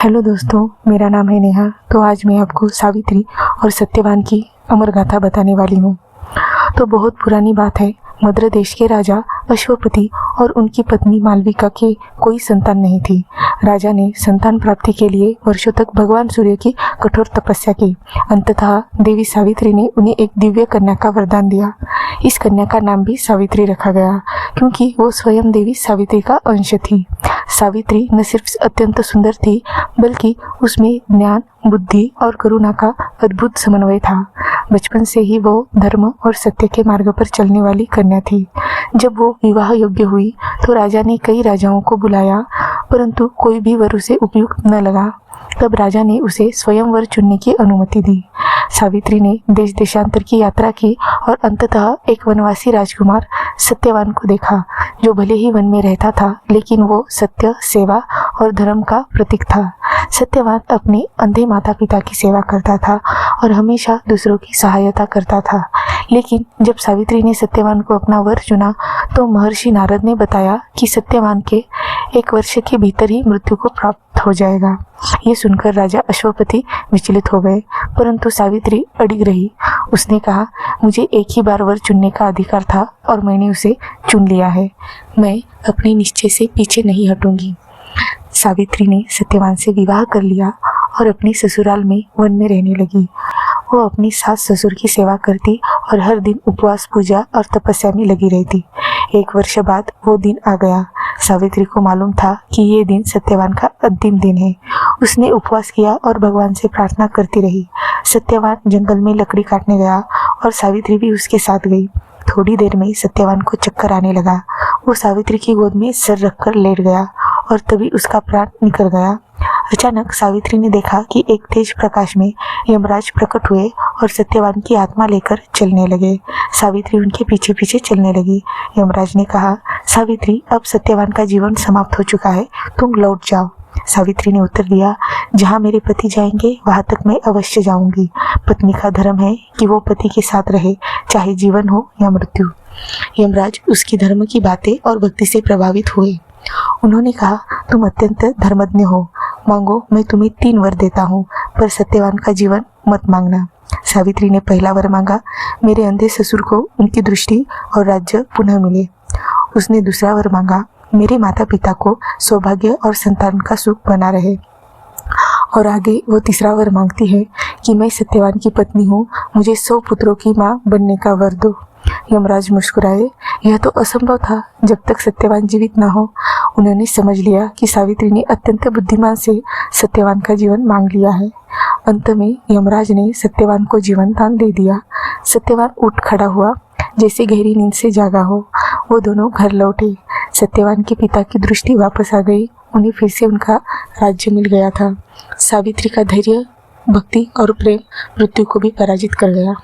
Hello दोस्तों, मेरा नाम है नेहा। तो आज मैं आपको सावित्री और सत्यवान की अमर गाथा बताने वाली हूँ। तो बहुत पुरानी बात है। मद्र देश के राजा अश्वपति और उनकी पत्नी मालविका के कोई संतान नहीं थी। राजा ने संतान प्राप्ति के लिए वर्षों तक भगवान सूर्य की कठोर तपस्या की। अंततः देवी सावित्री ने उन्हें एक दिव्य कन्या का वरदान दिया। इस कन्या का नाम भी सावित्री रखा गया, क्योंकि वो स्वयं देवी सावित्री का अंश थी। सावित्री न सिर्फ अत्यंत सुंदर थी, बल्कि उसमें ज्ञान, बुद्धि और करुणा का अद्भुत समन्वय था। बचपन से ही वो धर्म और सत्य के मार्ग पर चलने वाली कन्या थी। जब वो विवाह योग्य हुई तो राजा ने कई राजाओं को बुलाया, परंतु कोई भी वर उसे उपयुक्त न लगा। तब राजा ने उसे स्वयंवर चुनने की अनुमति दी। सावित्री ने देश देशांतर की यात्रा की और अंततः एक वनवासी राजकुमार सत्यवान को देखा, जो भले ही वन में रहता था, लेकिन वो सत्य, सेवा और धर्म का प्रतीक था। सत्यवान अपने अंधे माता पिता की सेवा करता था और हमेशा दूसरों की सहायता करता था। लेकिन जब सावित्री ने सत्यवान को अपना वर चुना तो महर्षि नारद ने बताया कि सत्यवान के 1 वर्ष के भीतर ही मृत्यु को प्राप्त हो जाएगा। ये सुनकर राजा अश्वपति विचलित हो गए, परंतु सावित्री अडिग रही। उसने कहा, मुझे एक ही बार वर चुनने का अधिकार था और मैंने उसे चुन लिया है। मैं अपने निश्चय से पीछे नहीं हटूंगी। सावित्री ने सत्यवान से विवाह कर लिया और अपनी ससुराल में वन में रहने लगी। वो अपनी सास ससुर की सेवा करती और हर दिन उपवास, पूजा और तपस्या में लगी रहती। 1 वर्ष बाद वो दिन आ गया। सावित्री को मालूम था कि ये दिन सत्यवान का अंतिम दिन है। उसने उपवास किया और भगवान से प्रार्थना करती रही। सत्यवान जंगल में लकड़ी काटने गया और सावित्री भी उसके साथ गई। थोड़ी देर में सत्यवान को चक्कर आने लगा। वो सावित्री की गोद में सर रखकर लेट गया और तभी उसका प्राण निकल गया। अचानक सावित्री ने देखा कि एक तेज प्रकाश में यमराज प्रकट हुए और सत्यवान की आत्मा लेकर चलने लगे। सावित्री उनके पीछे पीछे चलने लगी। यमराज ने कहा, सावित्री, अब सत्यवान का जीवन समाप्त हो चुका है, तुम लौट जाओ। सावित्री ने उत्तर दिया, जहाँ मेरे पति जाएंगे वहां तक मैं अवश्य जाऊंगी। पत्नी का धर्म है कि वो पति के साथ रहे, चाहे जीवन हो या मृत्यु। यमराज उसकी धर्म की बातें और भक्ति से प्रभावित हुए। उन्होंने कहा, तुम अत्यंत धर्मज्ञ हो, मांगो, मैं तुम्हें 3 वर देता हूँ, पर सत्यवान का जीवन मत मांगना। सावित्री ने पहला वर मांगा, मेरे अंधे ससुर को उनकी दृष्टि और राज्य पुनः मिले। उसने दूसरा वर मांगा, मेरे माता पिता को सौभाग्य और संतान का सुख बना रहे। और आगे वो तीसरा वर मांगती है कि मैं सत्यवान की पत्नी हूँ, मुझे 100 पुत्रों की माँ बनने का वर दो। यमराज मुस्कुराए। यह तो असंभव था जब तक सत्यवान जीवित न हो। उन्होंने समझ लिया कि सावित्री ने अत्यंत बुद्धिमान से सत्यवान का जीवन मांग लिया है। अंत में यमराज ने सत्यवान को जीवन दान दे दिया। सत्यवान उठ खड़ा हुआ, जैसे गहरी नींद से जागा हो। वो दोनों घर लौटे। सत्यवान के पिता की दृष्टि वापस आ गई। उन्हें फिर से उनका राज्य मिल गया था। सावित्री का धैर्य, भक्ति और प्रेम मृत्यु को भी पराजित कर गया।